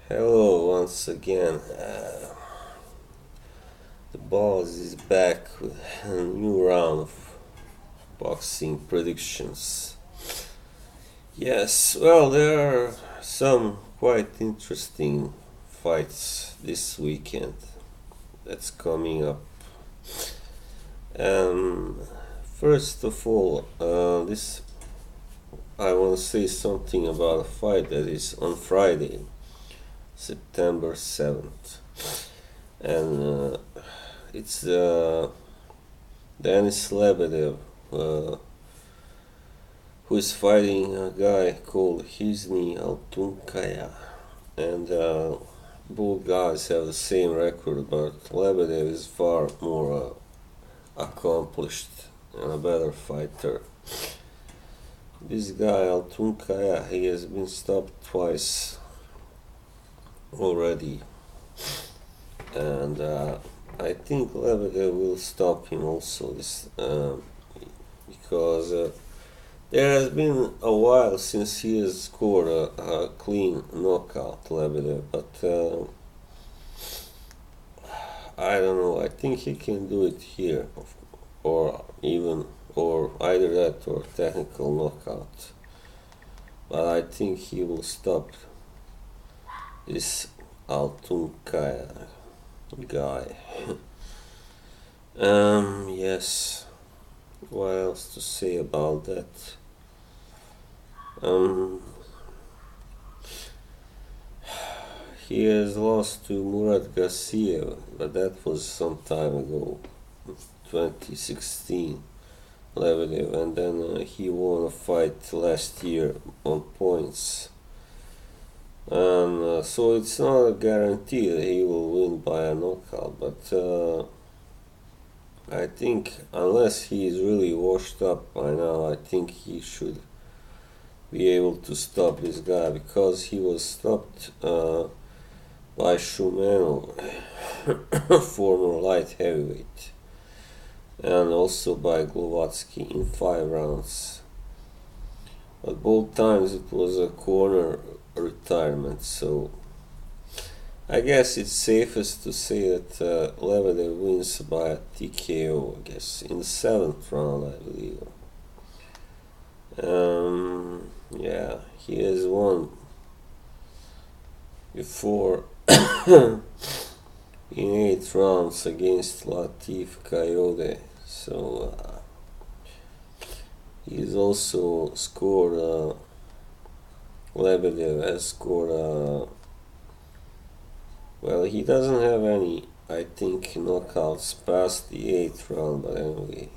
Hello once again. The boss is back with a new round of boxing predictions. Yes, well, there are some quite interesting fights this weekend that's coming up. Um, First of all, this I want to say something about a fight that is on Friday, September 7th. And it's Denis Lebedev, who is fighting a guy called Hizni Altunkaya. And both guys have the same record, but Lebedev is far more accomplished and a better fighter. This guy Altunkaya, he has been stopped twice already, and I think Lebedev will stop him also this because there has been a while since he has scored a clean knockout, Lebedev, but I don't know. I think he can do it here, or either that or technical knockout. But I think he will stop this Altunkaya guy. Yes. What else to say about that? He has lost to Murat Garcia, but that was some time ago, 2016, Lebedev, and then he won a fight last year on points. And so it's not a guarantee that he will win by a knockout, but I think unless he is really washed up by now, I think he should be able to stop this guy, because he was stopped by Shumenov, former light heavyweight, and also by Glovatsky in 5 rounds. But both times it was a corner retirement, so I guess it's safest to say that Lebedev wins by a TKO, I guess, in the 7th round, I believe. Yeah, he has won before in 8 rounds against Latif Coyote, so he's also scored, Lebedev has scored, well, he doesn't have any, I think, knockouts past the 8th round, but anyway,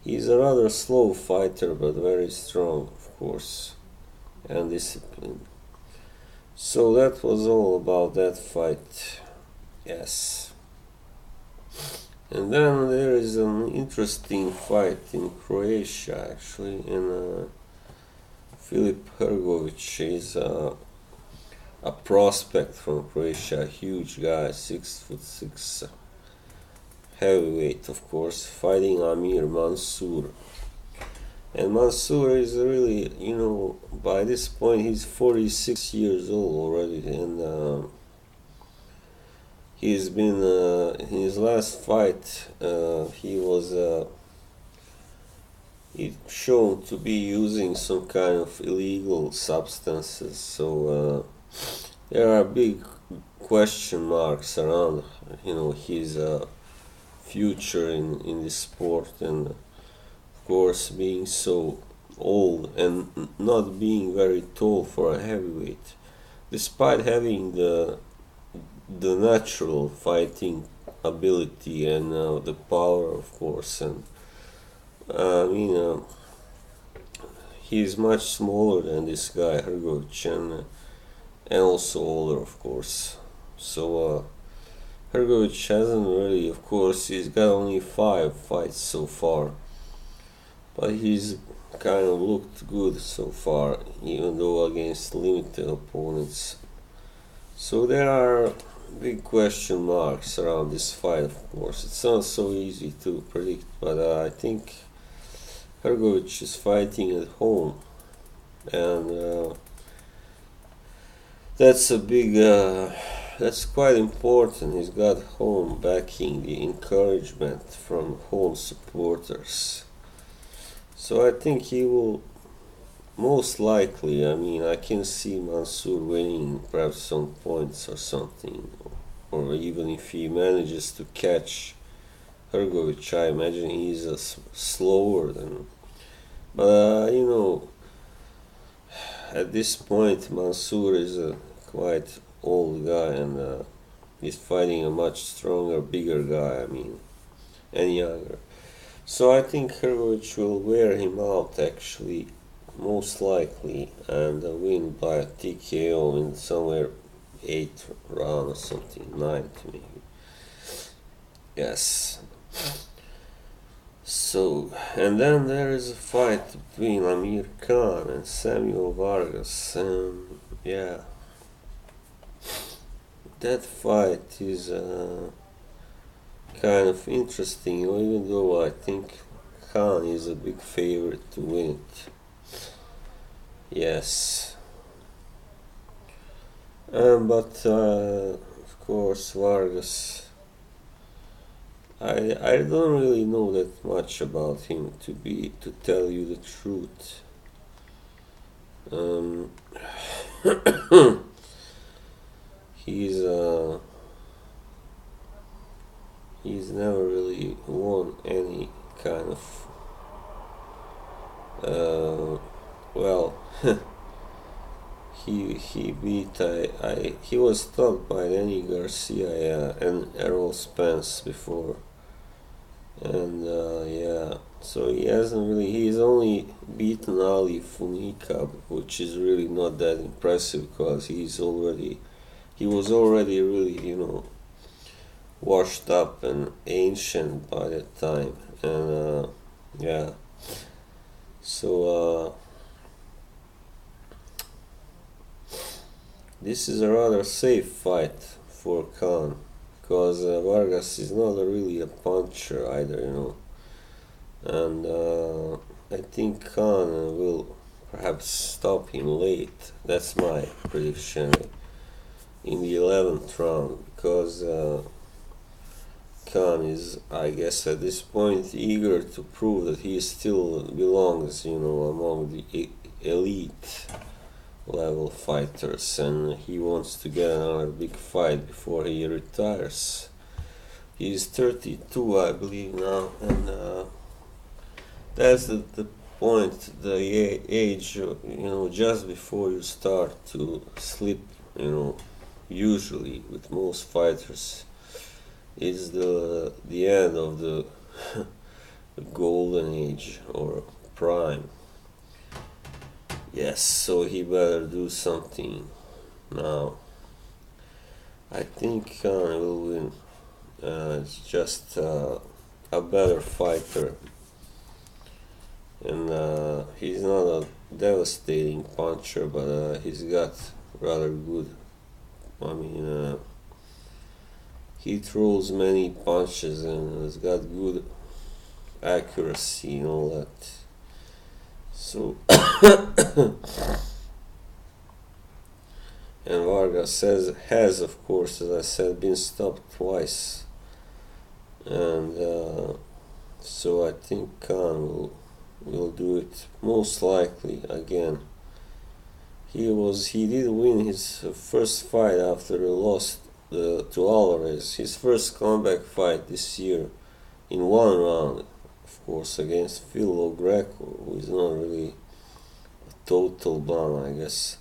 he's a rather slow fighter, but very strong, of course, and disciplined. So that was all about that fight. Yes. And then there is an interesting fight in Croatia, actually, in Filip Hrgović is a prospect from Croatia, a huge guy, 6'6", heavyweight, of course, fighting Amir Mansour. And Mansour is really, by this point he's 46 years old already, and he's been, in his last fight, he was shown to be using some kind of illegal substances, so there are big question marks around, his future in this sport, and of course, being so old and not being very tall for a heavyweight, despite having the natural fighting ability and the power, of course, and he's much smaller than this guy Hrgović, and also older, of course. So Hrgović hasn't really, of course, he's got only 5 fights so far, but he's kind of looked good so far, even though against limited opponents. So there are big question marks around this fight, of course. It's not so easy to predict, but I think Hrgović is fighting at home, and That's a big, that's quite important. He's got home backing, the encouragement from home supporters. So I think he will most likely, I mean, I can see Mansour winning perhaps some points or something. Or even if he manages to catch Hrgovic, I imagine he's slower than. But, at this point, Mansour is a quite old guy and he's fighting a much stronger, bigger guy, I mean, and younger. So I think Hrgovic will wear him out actually, most likely, and win by a TKO in somewhere 8th round or something, 9th maybe. Yes. So, and then there is a fight between Amir Khan and Samuel Vargas, and yeah, that fight is kind of interesting, even though I think Khan is a big favorite to win it. Yes. But of course Vargas, I don't really know that much about him to tell you the truth. He's never really won any kind of well. He beat he was stopped by Danny Garcia, and Errol Spence before, and yeah, so he's only beaten Ali Funika, which is really not that impressive because he was already really washed up and ancient by that time, and yeah, so this is a rather safe fight for Khan, because Vargas is not really a puncher either, and I think Khan will perhaps stop him late. That's my prediction, in the 11th round, because Khan is, I guess, at this point eager to prove that he still belongs, among the elite level fighters, and he wants to get another big fight before he retires. He's 32, I believe, now, and that's the point, the age, just before you start to slip, usually with most fighters, is the end of the golden age or prime. Yes, so he better do something now. I think Khan will win. It's just a better fighter, and he's not a devastating puncher, but he's got rather good. I mean, he throws many punches and has got good accuracy and all that. So, and Vargas has, of course, as I said, been stopped twice, and so I think Khan will do it most likely again. He did win his first fight after he lost to Alvarez, his first comeback fight this year, in 1 round, of course, against Phil Greco, who is not really a total bum, I guess.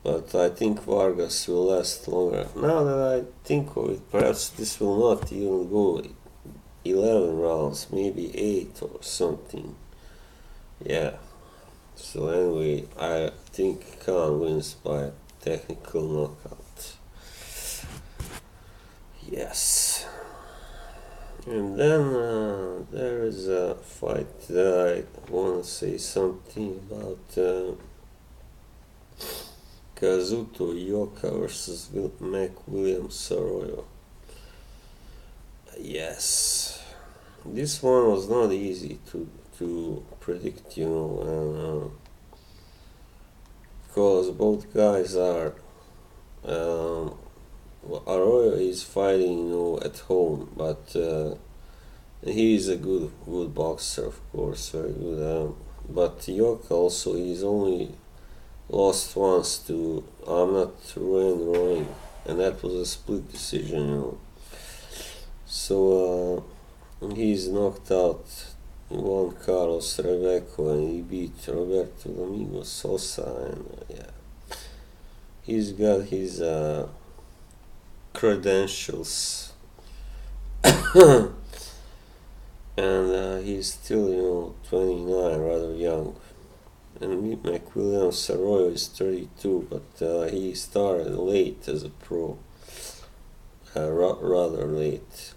But I think Vargas will last longer. Now that I think of it, perhaps this will not even go 11 rounds, maybe 8 or something. Yeah. So anyway, I think Khan wins by technical knockout. Yes. And then there is a fight that I want to say something about. Kazuto Ioka versus McWilliams Arroyo. Yes. This one was not easy to predict, and because both guys are Arroyo is fighting, at home, but he is a good boxer, of course, very good. But Yorke also, he's only lost once to I'm not Rowan, and that was a split decision. So he's knocked out Juan Carlos Rebeco, and he beat Roberto Domingo Sosa, and he's got his credentials, and he's still 29, rather young. And McWilliams Arroyo is 32, but he started late as a pro, rather late.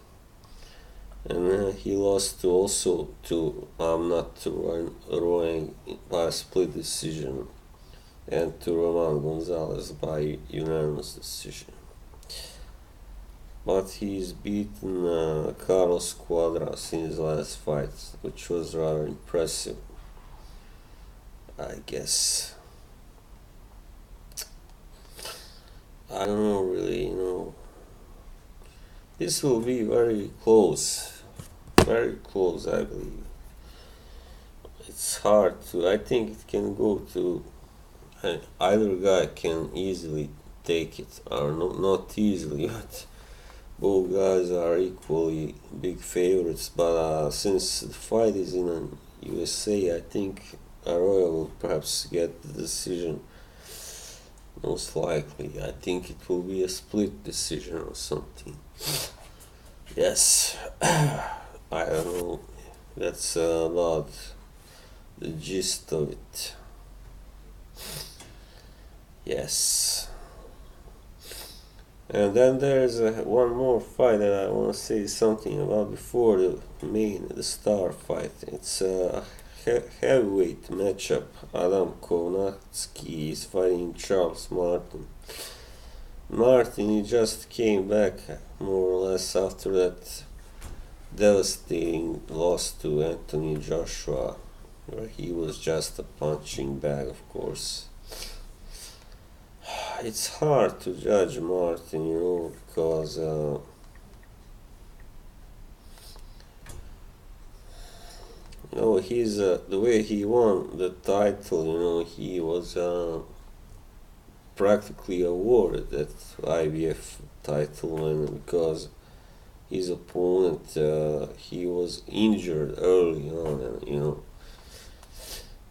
And he lost to I'm not Rowan by a split decision, and to Roman Gonzalez by unanimous decision. But he's beaten Carlos Cuadras in his last fight, which was rather impressive, I guess. I don't know really, This will be very close, I believe. It's hard to, I think it can go to, either guy can easily take it, or not easily, but both guys are equally big favorites. But since the fight is in USA, I think Arroyo will perhaps get the decision. Most likely, I think it will be a split decision or something. Yes, I don't know. That's about the gist of it. Yes. And then there's one more fight that I want to say something about before the star fight. It's a heavyweight matchup. Adam Kownacki is fighting Charles Martin. He just came back more or less after that devastating loss to Anthony Joshua, where he was just a punching bag, of course. It's hard to judge Martin, because he's the way he won the title. He was practically awarded that IBF title, because his opponent he was injured early on,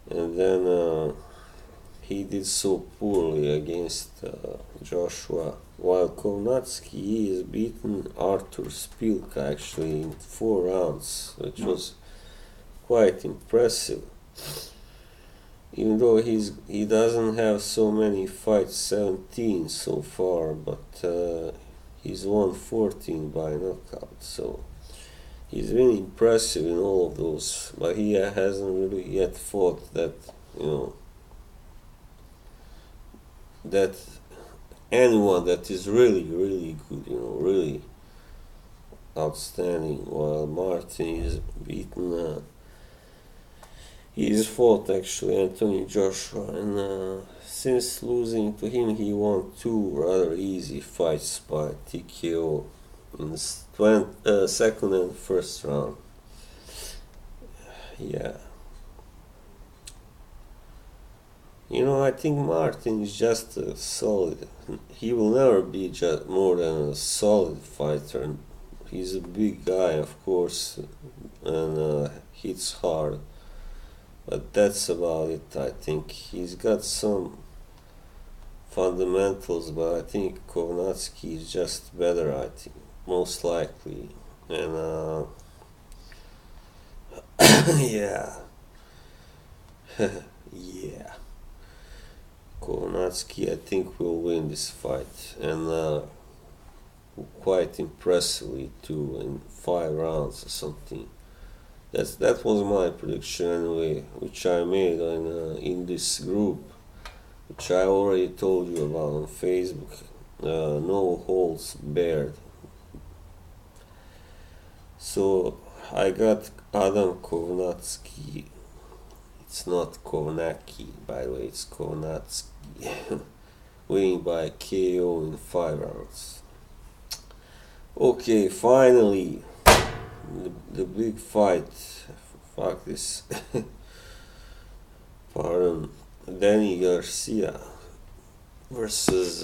and then he did so poorly against Joshua, while Kownacki is beaten Arthur Spilka actually in 4 rounds, which was quite impressive. Even though he doesn't have so many fights, 17 so far, but he's won 14 by knockout, so he's really impressive in all of those, but he hasn't really yet fought that, that anyone that is really, really good, really outstanding, while Martin is beaten, he's fought actually Anthony Joshua, and since losing to him, he won 2 rather easy fights by TKO in the second and first round. Yeah. I think Martin is just a solid. He will never be just more than a solid fighter. He's a big guy, of course, and hits hard. But that's about it. I think he's got some fundamentals, but I think Kownacki is just better, I think, most likely. And yeah. Yeah. Kownacki, I think, will win this fight, and quite impressively too, in 5 rounds or something. That was my prediction anyway, which I made in this group, which I already told you about on Facebook. No holds barred. So I got Adam Kownacki. It's not Kownacki, by the way, it's Kownacki. winning by KO in 5 rounds. Okay, finally, the big fight. Fuck this. Pardon. Danny Garcia versus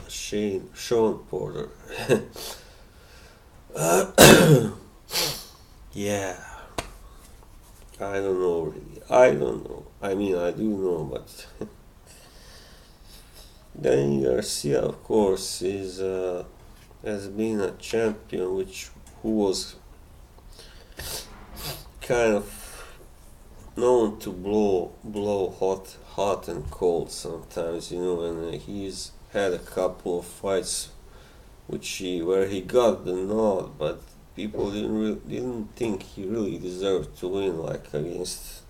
Shawn Porter. Yeah. I don't know really. I don't know. I mean, I do know, but Danny Garcia, of course, has been a champion who was kind of known to blow hot and cold sometimes, and he's had a couple of fights where he got the nod, but people didn't think he really deserved to win, like against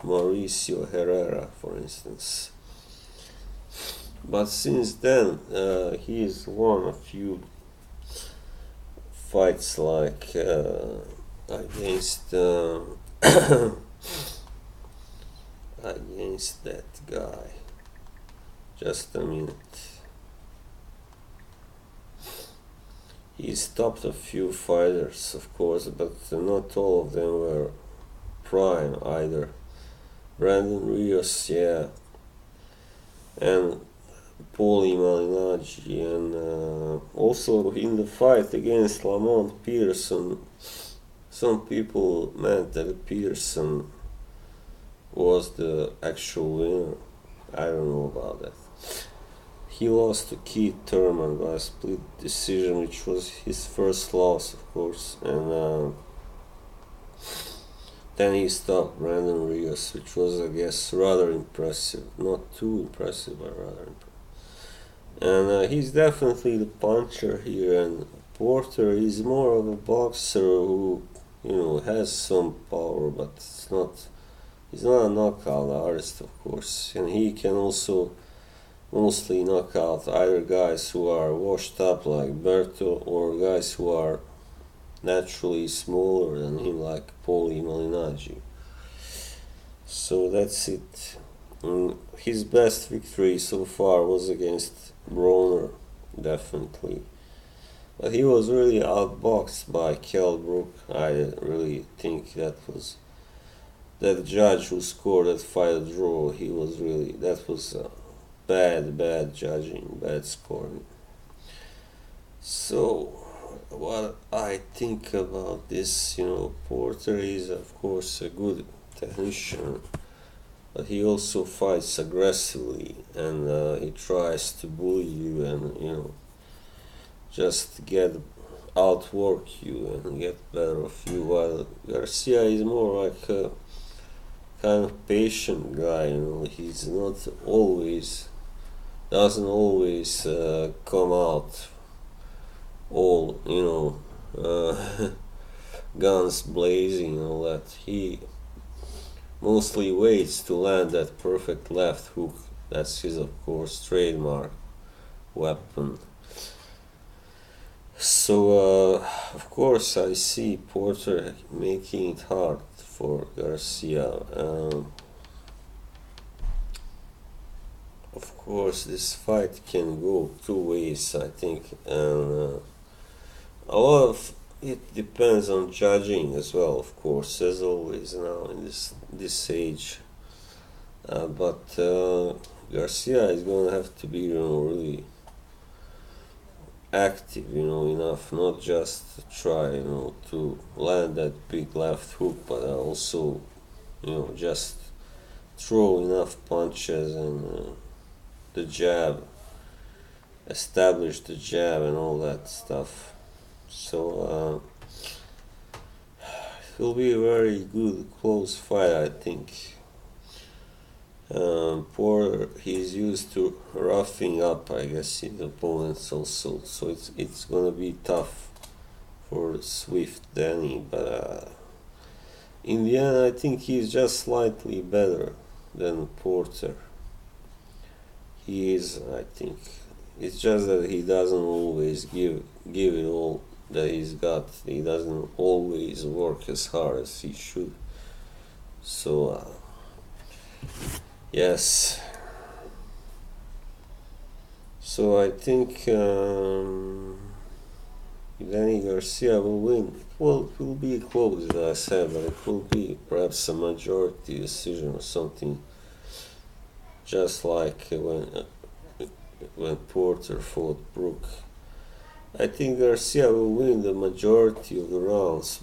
Mauricio Herrera, for instance. But since then, he's won a few fights, like against against that guy. Just a minute. He stopped a few fighters, of course, but not all of them were prime either. Brandon Rios, yeah, and Paulie Malignaggi, and also in the fight against Lamont Pearson, some people meant that Pearson was the actual winner. I don't know about that. He lost to Keith Thurman by a split decision, which was his first loss, of course, and then he stopped Brandon Rios, which was, I guess, rather impressive. Not too impressive, but rather impressive. And he's definitely the puncher here, and Porter is more of a boxer who, has some power, but he's not a knockout artist, of course, and he can also mostly knock out either guys who are washed up like Berto or guys who are naturally smaller than him like Paulie Malignaggi. So that's it. His best victory so far was against Broner, definitely. But he was really outboxed by Kell Brook. I really think that judge who scored that fight a draw, that was bad judging, bad scoring. So, what I think about this, Porter is of course a good technician, but he also fights aggressively, and he tries to bully you and, just outwork you and get better of you, while Garcia is more like a kind of patient guy, he's not always, doesn't always come out all, guns blazing and all that. He mostly waits to land that perfect left hook. That's his, of course, trademark weapon. So, of course, I see Porter making it hard for Garcia. Of course, this fight can go two ways, I think, and a lot of it depends on judging as well, of course, as always now in this age. But Garcia is gonna have to be, really active, enough, not just try, to land that big left hook, but also, just throw enough punches and the jab, establish the jab and all that stuff. So it will be a very good close fight, I think. Porter, he's used to roughing up, I guess, his opponents also, so it's gonna be tough for Swift Danny, but in the end I think he's just slightly better than Porter. He is, I think. It's just that he doesn't always give it all that he's got. He doesn't always work as hard as he should. So yes. So I think Danny Garcia will win. Well, it will be close, as I said, but it will be perhaps a majority decision or something, just like when Porter fought Brook. I think Garcia will win the majority of the rounds.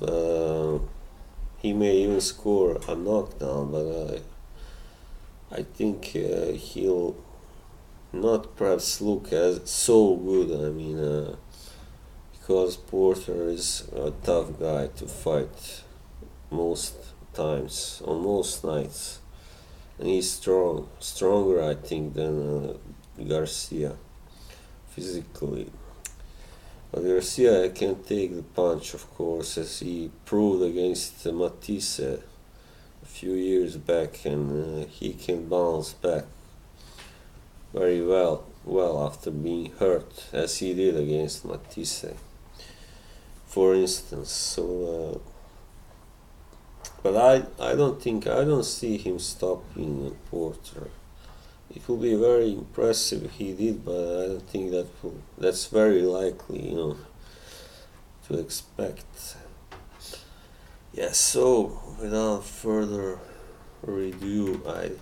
He may even score a knockdown, but I think he'll not perhaps look as so good. I mean, because Porter is a tough guy to fight most times, on most nights, and he's stronger I think than Garcia physically. But Garcia can take the punch, of course, as he proved against Matisse a few years back, and he can bounce back very well after being hurt, as he did against Matisse, for instance. So, but I don't see him stopping Porter. It will be very impressive if he did, but I don't think that's very likely, to expect. Yes, so without further review, I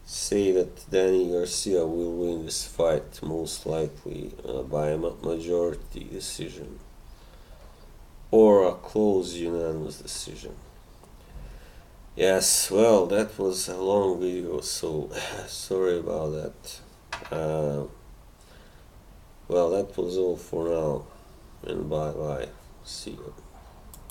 say that Danny Garcia will win this fight, most likely by a majority decision or a close unanimous decision. Yes, well, that was a long video, so sorry about that. Well, that was all for now, and bye bye. See you.